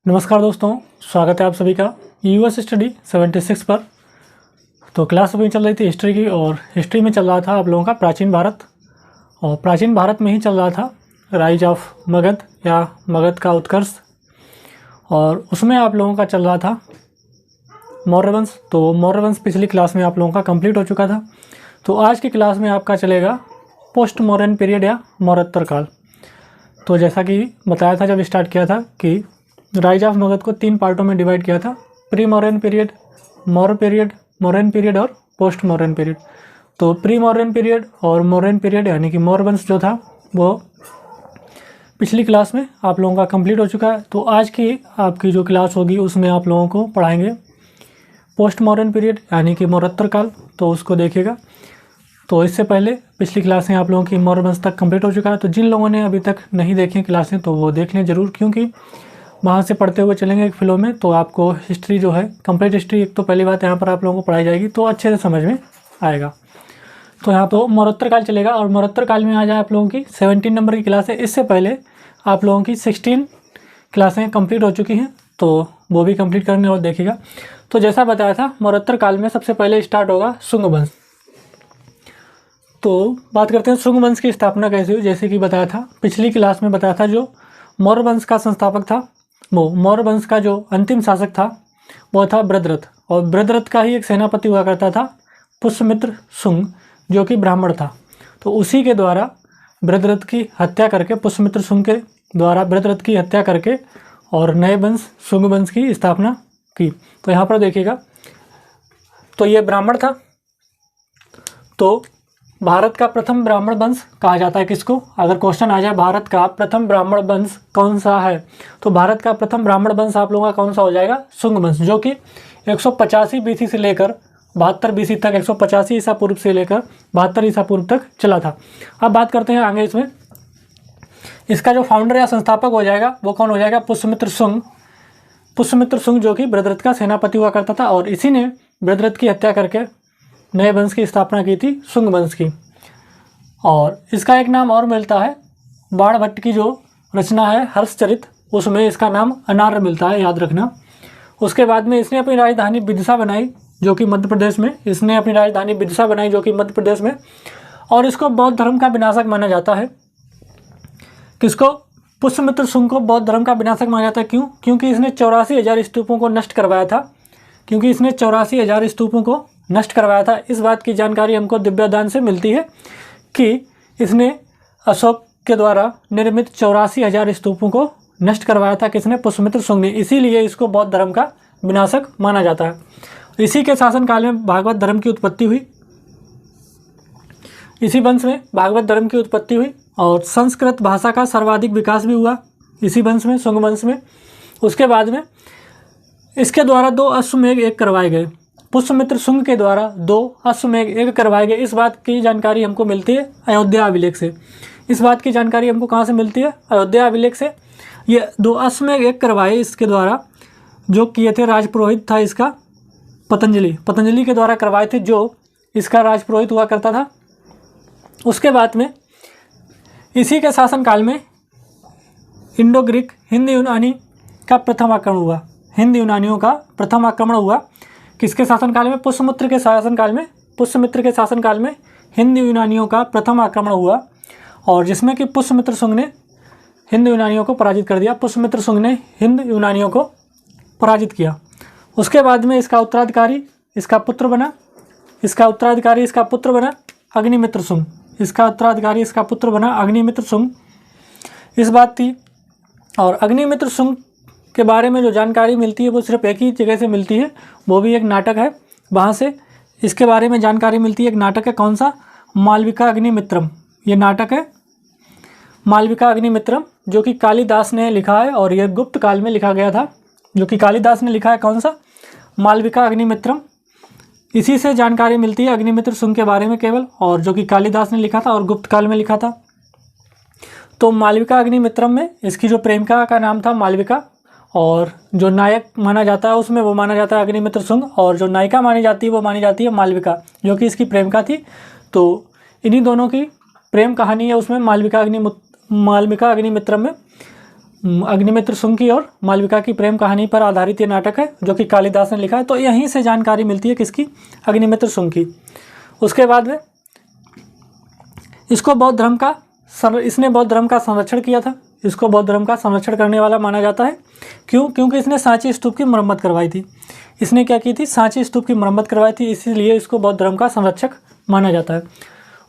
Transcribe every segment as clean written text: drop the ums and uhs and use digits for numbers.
नमस्कार दोस्तों, स्वागत है आप सभी का यूएस स्टडी 76 पर। तो क्लास अभी चल रही थी हिस्ट्री की, और हिस्ट्री में चल रहा था आप लोगों का प्राचीन भारत। और प्राचीन भारत में ही चल रहा था राइज ऑफ मगध या मगध का उत्कर्ष, और उसमें आप लोगों का चल रहा था मौर्य वंश। तो मौर्य वंश पिछली क्लास में आप लोगों का कंप्लीट हो चुका था। तो आज की क्लास में आपका चलेगा पोस्ट मौर्यन पीरियड या मौर्योत्तर काल। तो जैसा कि बताया था जब स्टार्ट किया था कि राइज ऑफ मगध को 3 पार्टों में डिवाइड किया था, pre Mauryan period, Maurya period, Mauryan period और पोस्ट मौर्यन पीरियड। तो प्री मौर्यन पीरियड और मौर्यन पीरियड यानी कि मौर्य वंश जो था वो पिछली क्लास में आप लोगों का कंप्लीट हो चुका है। तो आज की आपकी जो क्लास होगी उसमें आप लोगों को पढ़ाएंगे पोस्ट मौर्यन पीरियड यानी कि मौर्योत्तर काल। तो उसको देखिएगा। तो इससे पहले पिछली क्लासें आप लोगों की मौर्य वंश तक कंप्लीट हो चुका है। तो जिन लोगों ने अभी तक नहीं देखी क्लासें तो वो देख लें ज़रूर, क्योंकि वहाँ से पढ़ते हुए चलेंगे एक फ्लो में। तो आपको हिस्ट्री जो है कंप्लीट हिस्ट्री, एक तो पहली बात यहाँ पर आप लोगों को पढ़ाई जाएगी तो अच्छे से समझ में आएगा। तो यहाँ तो मौर्योत्तर काल चलेगा, और मौर्योत्तर काल में आ जाए आप लोगों की 17 नंबर की क्लास है। इससे पहले आप लोगों की 16 क्लासें कंप्लीट हो चुकी हैं, तो वो भी कंप्लीट करने और देखिएगा। तो जैसा बताया था मौर्योत्तर काल में सबसे पहले स्टार्ट होगा शुंग वंश। तो बात करते हैं शुंग वंश की स्थापना कैसे हुई। जैसे कि बताया था पिछली क्लास में, बताया था जो मौर्य वंश का संस्थापक था, वो मौर्य वंश का जो अंतिम शासक था वो था बृहद्रथ, और बृहद्रथ का ही एक सेनापति हुआ करता था पुष्यमित्र शुंग, जो कि ब्राह्मण था। तो उसी के द्वारा बृहद्रथ की हत्या करके, पुष्यमित्र शुंग के द्वारा बृहद्रथ की हत्या करके और नए वंश शुंग वंश की स्थापना की। तो यहाँ पर देखिएगा, तो ये ब्राह्मण था। तो भारत का प्रथम ब्राह्मण वंश कहा जाता है किसको? अगर क्वेश्चन आ जाए भारत का प्रथम ब्राह्मण वंश कौन सा है, तो भारत का प्रथम ब्राह्मण वंश आप लोगों का कौन सा हो जाएगा? शुंग वंश, जो कि 185 बीसी से लेकर 72 बीसी तक, 185 ईसा पूर्व से लेकर 72 ईसा पूर्व तक चला था। अब बात करते हैं आगे इसमें, इसका जो फाउंडर या संस्थापक हो जाएगा वो कौन हो जाएगा? पुष्यमित्र शुंग। पुष्यमित्र शुंग जो कि बृहद्रथ का सेनापति हुआ करता था, और इसी ने बृहद्रथ की हत्या करके नए वंश की स्थापना की थी, शुंग वंश की। और इसका एक नाम और मिलता है, बाणभट्ट की जो रचना है हर्षचरित, उसमें इसका नाम अनार्य मिलता है, याद रखना। उसके बाद में इसने अपनी राजधानी विदिशा बनाई जो कि मध्य प्रदेश में, इसने अपनी राजधानी विदिशा बनाई जो कि मध्य प्रदेश में। और इसको बौद्ध धर्म का विनाशक माना जाता है। किसको? पुष्यमित्र शुंग को बौद्ध धर्म का विनाशक माना जाता है। क्यों? क्योंकि इसने 84,000 स्तूपों को नष्ट करवाया था। क्योंकि इसने 84,000 स्तूपों को नष्ट करवाया था। इस बात की जानकारी हमको दिव्यदान से मिलती है कि इसने अशोक के द्वारा निर्मित 84,000 स्तूपों को नष्ट करवाया था। किसने? पुष्यमित्र शुंग ने। इसीलिए इसको बौद्ध धर्म का विनाशक माना जाता है। इसी के शासनकाल में भागवत धर्म की उत्पत्ति हुई। इसी वंश में भागवत धर्म की उत्पत्ति हुई, और संस्कृत भाषा का सर्वाधिक विकास भी हुआ इसी वंश में, शुंग वंश में। उसके बाद में इसके द्वारा 2 अश्वमेध यज्ञ करवाए गए। पुष्यमित्र शुंग के द्वारा 2 अश्वमेध यज्ञ करवाए गए। इस बात की जानकारी हमको मिलती है अयोध्या अभिलेख से। इस बात की जानकारी हमको कहाँ से मिलती है? अयोध्या अभिलेख से। ये 2 अश्वमेध यज्ञ करवाए इसके द्वारा, जो किए थे राजपुरोहित था इसका पतंजलि के द्वारा करवाए थे, जो इसका राजपुरोहित हुआ करता था। उसके बाद में इसी के शासनकाल में इंडो ग्रीक हिंद यूनानी का प्रथम आक्रमण हुआ। हिंद यूनानियों का प्रथम आक्रमण हुआ किसके शासनकाल में? पुष्यमित्र के शासनकाल में। पुष्यमित्र के शासनकाल में हिंद यूनानियों का प्रथम आक्रमण हुआ, और जिसमें कि पुष्यमित्र शुंग ने हिंद यूनानियों को पराजित कर दिया। पुष्यमित्र शुंग ने हिंद यूनानियों को पराजित किया। उसके बाद में इसका उत्तराधिकारी इसका पुत्र बना। इसका उत्तराधिकारी इसका पुत्र बना अग्निमित्र शुंग। इसका उत्तराधिकारी इसका पुत्र बना अग्निमित्र शुंग। इस बात थी। और अग्निमित्र शुंग के बारे में जो जानकारी मिलती है वो सिर्फ एक ही जगह से मिलती है, वो भी एक नाटक है, वहाँ से इसके बारे में जानकारी मिलती है। एक नाटक है, कौन सा? मालविका अग्निमित्रम। ये नाटक है मालविका अग्निमित्रम, जो कि कालिदास ने लिखा है, और यह गुप्त काल में लिखा गया था। जो कि कालिदास ने लिखा है, कौन सा? मालविका अग्निमित्रम। इसी से जानकारी मिलती है अग्निमित्र शुंग के बारे में केवल, और जो कि कालिदास ने लिखा था और गुप्त काल में लिखा था। तो मालविका अग्निमित्रम में इसकी जो प्रेमिका का नाम था मालविका, और जो नायक माना जाता है उसमें वो माना जाता है अग्निमित्र शुंग, और जो नायिका मानी जाती है वो मानी जाती है मालविका, जो कि इसकी प्रेमिका थी। तो इन्हीं दोनों की प्रेम कहानी है उसमें, मालविका अग्निमित्रम में। अग्निमित्र शुंग की और मालविका की प्रेम कहानी पर आधारित ये नाटक है, जो कि कालिदास ने लिखा है। तो यहीं से जानकारी मिलती है किसकी, अग्निमित्र शुंग की। उसके बाद में इसको बौद्ध धर्म का इसने बौद्ध धर्म का संरक्षण किया था। इसको बौद्ध धर्म का संरक्षण करने वाला माना जाता है। क्यों? क्योंकि इसने सांची स्तूप की मरम्मत करवाई थी। इसने क्या की थी? सांची स्तूप की मरम्मत करवाई थी, इसीलिए इसको बौद्ध धर्म का संरक्षक माना जाता है।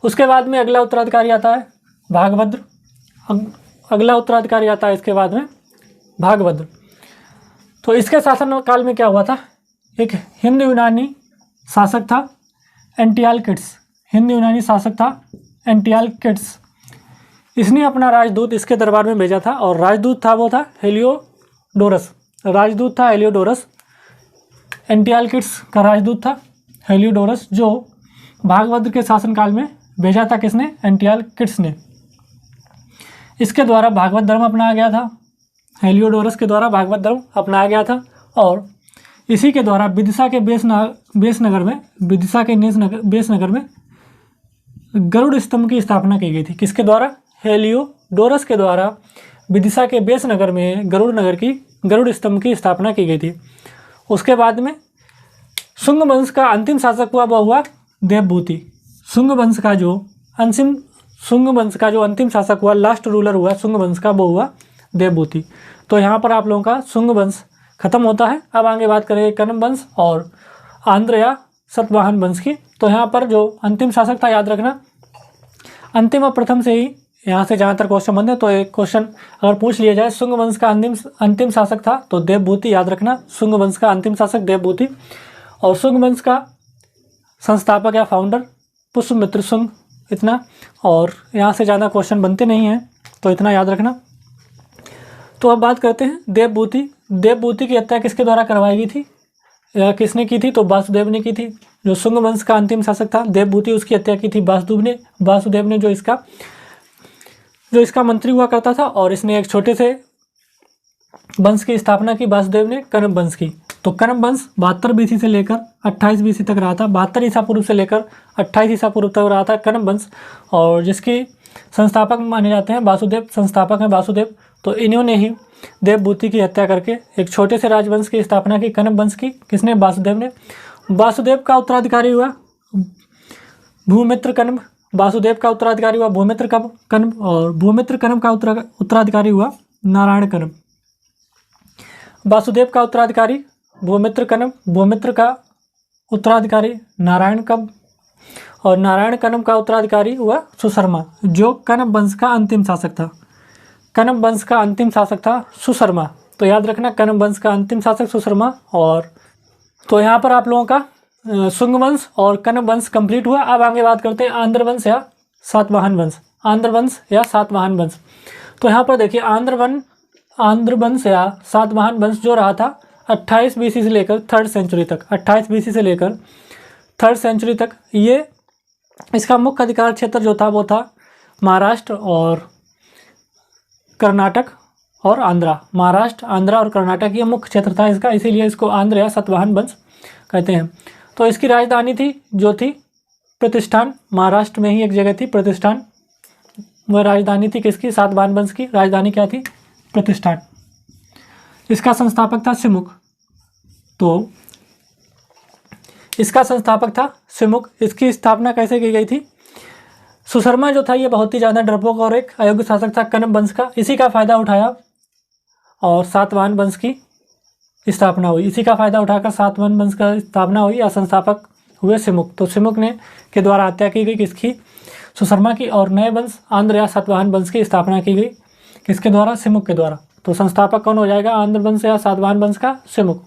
उसके बाद में अगला उत्तराधिकारी आता है भागभद्र। अगला उत्तराधिकारी आता है इसके बाद में भागभद्र। तो इसके शासन काल में क्या हुआ था? एक हिंद यूनानी शासक था एंटियालकिड्स। हिंद यूनानी शासक था एंटियालकिड्स। इसने अपना राजदूत इसके दरबार में भेजा था, और राजदूत था वो था हेलियोडोरस। राजदूत था हेलियोडोरस। एंटियालकिड्स का राजदूत था हेलियोडोरस, जो भागभद्र के शासनकाल में भेजा था। किसने? एंटियालकिड्स ने। इसके द्वारा भागवत धर्म अपनाया गया था। हेलियोडोरस के द्वारा भागवत धर्म अपनाया गया था, और इसी के द्वारा विदिशा के बेस नगर में गरुड़ स्तंभ की स्थापना की गई थी। किसके द्वारा? हेलियोडोरस के द्वारा विदिशा के बेस नगर में गरुड़ स्तंभ की स्थापना की गई थी। उसके बाद में शुंग वंश का अंतिम शासक हुआ, वह हुआ देवभूति। शुंग वंश का जो अंतिम शासक हुआ, लास्ट रूलर हुआ शुंग वंश का, वो हुआ देवभूति। तो यहाँ पर आप लोगों का शुंग वंश खत्म होता है। अब आगे बात करेंगे कण्व वंश और आंध्र या सातवाहन वंश की। तो यहाँ पर जो अंतिम शासक था, याद रखना, अंतिम और प्रथम से ही यहाँ से जहाँ तक क्वेश्चन बनते हैं। तो एक क्वेश्चन अगर पूछ लिया जाए शुंग वंश का अंतिम शासक था तो देवभूति, याद रखना, शुंग वंश का अंतिम शासक देवभूति। और शुंग वंश का संस्थापक या फाउंडर पुष्यमित्र शुंग। इतना, और यहाँ से ज़्यादा क्वेश्चन बनते नहीं हैं, तो इतना याद रखना। तो अब बात करते हैं देवभूति। देवभूति की हत्या किसके द्वारा करवाई गई थी या किसने की थी? तो वासुदेव ने की थी। जो शुंग वंश का अंतिम शासक था देवभूति, उसकी हत्या की थी वासुदेव ने, जो इसका मंत्री हुआ करता था। और इसने एक छोटे से वंश की स्थापना की वासुदेव ने, कण्व वंश की। तो कण्व वंश 72 BC से लेकर 28 BC तक रहा था। 72 ईसा पूर्व से लेकर 28 ईसा पूर्व तक रहा था कण्व वंश, और जिसकी संस्थापक माने जाते हैं वासुदेव, संस्थापक हैं वासुदेव। तो इन्होंने ही देवभूति की हत्या करके एक छोटे से राजवंश की स्थापना की, कण्व वंश की। किसने? वासुदेव ने। वासुदेव का उत्तराधिकारी हुआ भूमित्र कण्व। वासुदेव का उत्तराधिकारी हुआ भूमित्र कण्व, और भूमित्र कण्व का उत्तराधिकारी हुआ नारायण कण्व। वासुदेव का उत्तराधिकारी भूमित्र कण्व, भूमित्र का उत्तराधिकारी नारायण कण्व, और नारायण कण्व का उत्तराधिकारी हुआ सुशर्मा, जो कण्व वंश का अंतिम शासक था। कण्व वंश का अंतिम शासक था सुशर्मा। तो याद रखना, कण्व वंश का अंतिम शासक सुशर्मा। और तो यहाँ पर आप लोगों का शुंग वंश और कण्व वंश कंप्लीट हुआ। अब आगे बात करते हैं आंध्र वंश या सातवाहन वंश। आंध्र वंश या सातवाहन वंश। तो यहाँ पर देखिए, आंध्र वंश या सातवाहन वंश जो रहा था 28 BC से लेकर 3rd सेंचुरी तक, 28 BC से लेकर 3rd सेंचुरी तक, ये इसका मुख्य अधिकार क्षेत्र जो था वो था महाराष्ट्र और कर्नाटक और आंध्रा। महाराष्ट्र, आंध्रा और कर्नाटक ये मुख्य क्षेत्र था इसका, इसीलिए इसको आंध्र या सातवाहन वंश कहते हैं। तो इसकी राजधानी थी जो थी प्रतिष्ठान। महाराष्ट्र में ही एक जगह थी प्रतिष्ठान, वह राजधानी थी किसकी? सातवाहन वंश की राजधानी क्या थी? प्रतिष्ठान। इसका संस्थापक था सिमुक। तो इसका संस्थापक था सिमुक। इसकी स्थापना कैसे की गई थी? सुशर्मा जो था ये बहुत ही ज़्यादा डरपोक और एक अयोग्य शासक था कण्व वंश का। इसी का फ़ायदा उठाया और सातवाहन वंश की स्थापना हुई। इसी का फ़ायदा उठाकर सातवाहन वंश का स्थापना हुई, या संस्थापक हुए सिमुक। तो सिमुक ने के द्वारा हत्या की गई किसकी? सुशर्मा की। और नए वंश आंध्र या सातवाहन वंश की स्थापना की गई किसके द्वारा? सिमुक के द्वारा। तो संस्थापक कौन हो जाएगा आंध्र वंश या सातवाहन वंश का? सिमुक।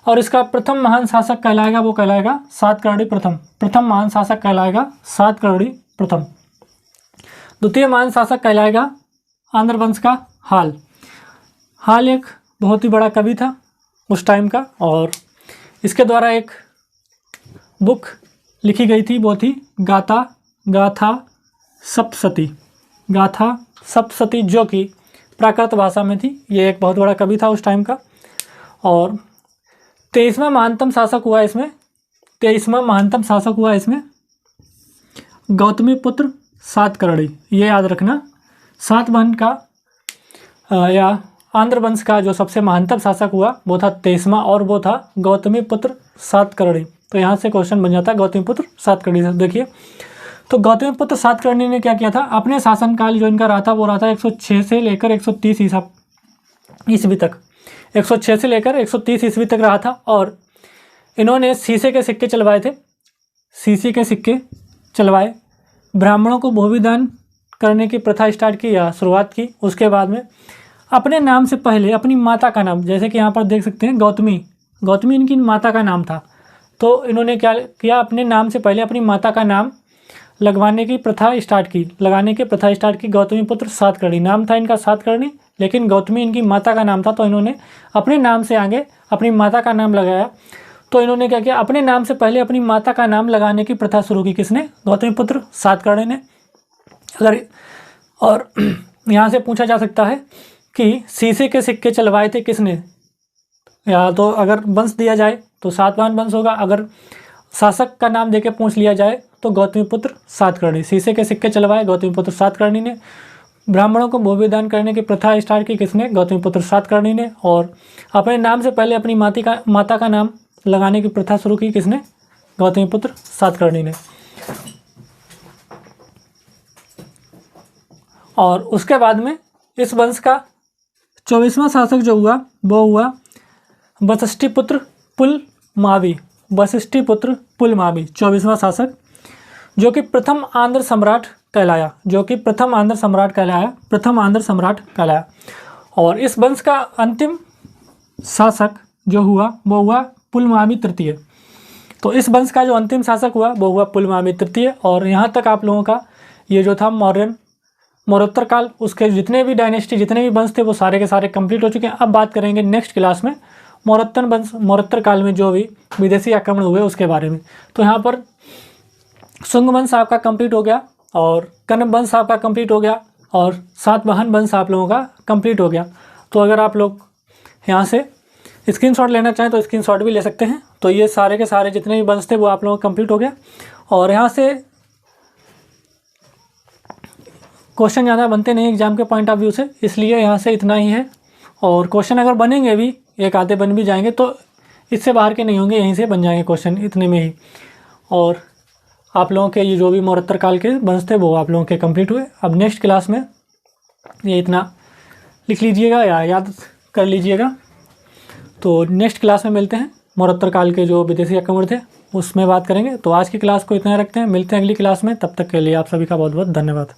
और इसका प्रथम महान शासक कहलाएगा, वो कहलाएगा सातकर्णी प्रथम। प्रथम महान शासक कहलाएगा सातकर्णी प्रथम। द्वितीय महान शासक कहलाएगा आंध्र वंश का हाल। हाल एक बहुत ही बड़ा कवि था उस टाइम का, और इसके द्वारा एक बुक लिखी गई थी, वो थी गाथा सप्तशती, जो कि प्राकृत भाषा में थी। ये एक बहुत बड़ा कवि था उस टाइम का। और 23वां महानतम शासक हुआ इसमें गौतमी पुत्र सातकर्णी। ये याद रखना, सातवाहन का या आंध्र वंश का जो सबसे महानतम शासक हुआ वो था 23वां, और वो था गौतमीपुत्र सातकर्णी। तो यहाँ से क्वेश्चन बन जाता है गौतमीपुत्र सातकर्णी से। देखिए, तो गौतमीपुत्र सातकर्णी ने क्या किया था, अपने शासनकाल जो इनका रहा था वो रहा था 106 से लेकर 130 ईस्वी तक, 106 से लेकर 130 ईस्वी तक रहा था। और इन्होंने शीशे के सिक्के चलवाए थे, शीशे के सिक्के चलवाए, ब्राह्मणों को भूविदान करने की प्रथा स्टार्ट की या शुरुआत की। उसके बाद में अपने नाम से पहले अपनी माता का नाम, जैसे कि यहाँ पर देख सकते हैं गौतमी, गौतमी इनकी माता का नाम था। तो इन्होंने क्या किया, अपने नाम से पहले अपनी माता का नाम लगाने की प्रथा स्टार्ट की। गौतमीपुत्र सातकर्णी नाम था इनका, सातकर्णी, लेकिन गौतमी इनकी माता का नाम था। तो इन्होंने अपने नाम से आगे अपनी माता का नाम लगाया। तो इन्होंने क्या किया, अपने नाम से पहले अपनी माता का नाम लगाने की प्रथा शुरू की। किसने? गौतमीपुत्र सातकर्णी ने। अगर और यहाँ से पूछा जा सकता है कि शीशे के सिक्के चलवाए थे किसने, या तो अगर वंश दिया जाए तो सातवाहन वंश होगा, अगर शासक का नाम देके पूछ लिया जाए तो गौतमीपुत्र सातकर्णी। शीशे के सिक्के चलवाए गौतमीपुत्र सातकर्णी ने। ब्राह्मणों को भूविदान करने की प्रथा स्टार्ट की किसने? गौतमीपुत्र सातकर्णी ने। और अपने नाम से पहले अपनी माता का नाम लगाने की प्रथा शुरू की किसने? गौतमीपुत्र सातकर्णी ने। और उसके बाद में इस वंश का 24वां शासक जो हुआ वो हुआ वशिष्ठिपुत्र पुलमावी। वशिष्ठिपुत्र पुलमावी 24वां शासक, जो कि प्रथम आंध्र सम्राट कहलाया। और इस वंश का अंतिम शासक जो हुआ वो हुआ पुलमावी तृतीय। तो इस वंश का जो अंतिम शासक हुआ वो हुआ पुलमावी तृतीय। और यहाँ तक आप लोगों का ये जो था मौर्योत्तर काल, उसके जितने भी डायनेस्टी, जितने भी वंश थे वो सारे के सारे कंप्लीट हो चुके हैं। अब बात करेंगे नेक्स्ट क्लास में मौर्योत्तर काल में जो भी विदेशी आक्रमण हुए उसके बारे में। तो यहाँ पर शुंग वंश आपका कंप्लीट हो गया, और कण्व वंश आपका कंप्लीट हो गया, और सातवाहन वंश आप लोगों का कंप्लीट हो गया। तो अगर आप लोग यहाँ से स्क्रीनशॉट लेना चाहें तो स्क्रीनशॉट भी ले सकते हैं। तो ये सारे के सारे जितने भी वंश थे वो आप लोगों का कंप्लीट हो गया। और यहाँ से क्वेश्चन ज़्यादा बनते नहीं एग्जाम के पॉइंट ऑफ व्यू से, इसलिए यहाँ से इतना ही है। और क्वेश्चन अगर बनेंगे भी, एक आधे बन भी जाएंगे तो इससे बाहर के नहीं होंगे, यहीं से बन जाएंगे क्वेश्चन इतने में ही। और आप लोगों के ये जो भी मौर्योत्तर काल के वंश थे वो आप लोगों के कंप्लीट हुए। अब नेक्स्ट क्लास में ये इतना लिख लीजिएगा या याद कर लीजिएगा। तो नेक्स्ट क्लास में मिलते हैं, मौर्योत्तर काल के जो विदेशी आक्रमण थे उसमें बात करेंगे। तो आज की क्लास को इतना रखते हैं, मिलते हैं अगली क्लास में। तब तक के लिए आप सभी का बहुत बहुत धन्यवाद।